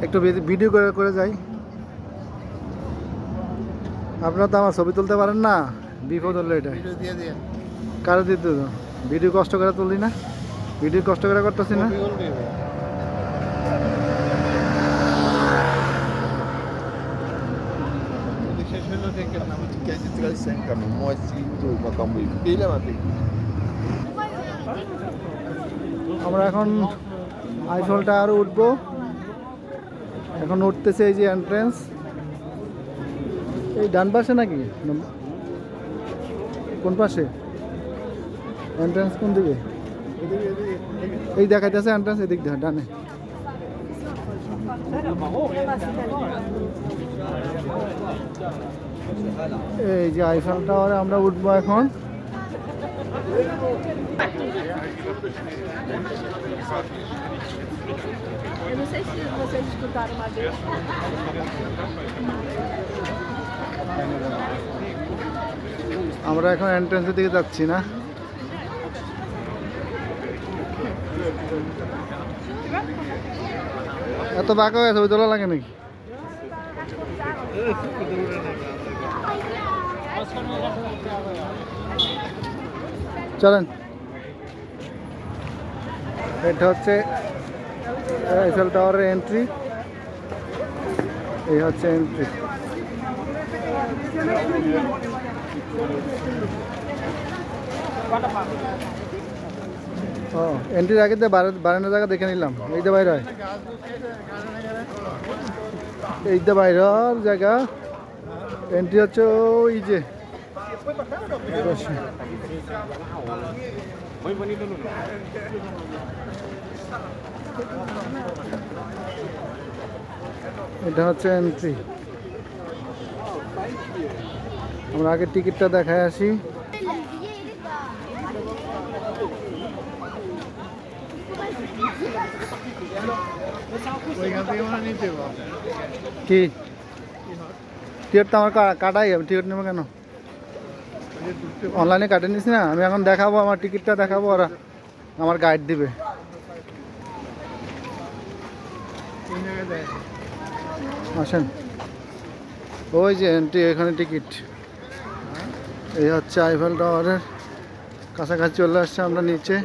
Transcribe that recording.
একটু ভিডিও করে করে যাই। আপনারা তো আমার ছবি তুলতে পারেন না, বিপদ হলো এটা। কারো দিতে ভিডিও কষ্ট করে তুলি না, ভিডিও কষ্ট করে করতেছি না। আমরা এখন আইফেল টাওয়ারে উঠবো। এখন উঠতেছে এই যে এন্ট্রেন্স, এই ডান পাশে নাকি কোন পাশে এন্ট্রেন্স, কোন দিকে? এই দেখাইতেছে এন্ট্রেন্স, এদিক দিয়ে ডানে। এই যে আইফেল টাওয়ারে আমরা উঠবো এখন। Eu não sei se vocês escutaram uma vez. আমরা এখন এন্ট্রেন্সের দিকে যাচ্ছি না। এত বাঁকা হয়ে ছবি তোলা লাগে নাকি? চলেন, এটা হচ্ছে আইফেল টাওয়ারের এন্ট্রি। এই হচ্ছে এন্ট্রি। ও এন্ট্রির আগে তো বারান্দার জায়গা দেখে নিলাম। এই তো বাইরে হয়, এই তো বাইরের জায়গা। এন্ট্রি হচ্ছে ওই যে এটা হচ্ছে এন্ট্রি। আমরা আগে টিকিটটা দেখায় আসি। কি টিকিট তো আমার কাটাই, আমি টিকিট নেবো কেন? অনলাইনে কাটে নিস না, আমি এখন দেখাবো, আমার টিকিটটা দেখাবো, আর আমার গাইড দিবে। আসেন, ওই যে এন্ট্রি, এখানে টিকিট। এই হচ্ছে আইফেল টাওয়ারের কাছাকাছি চলে আসছে আমরা নিচে।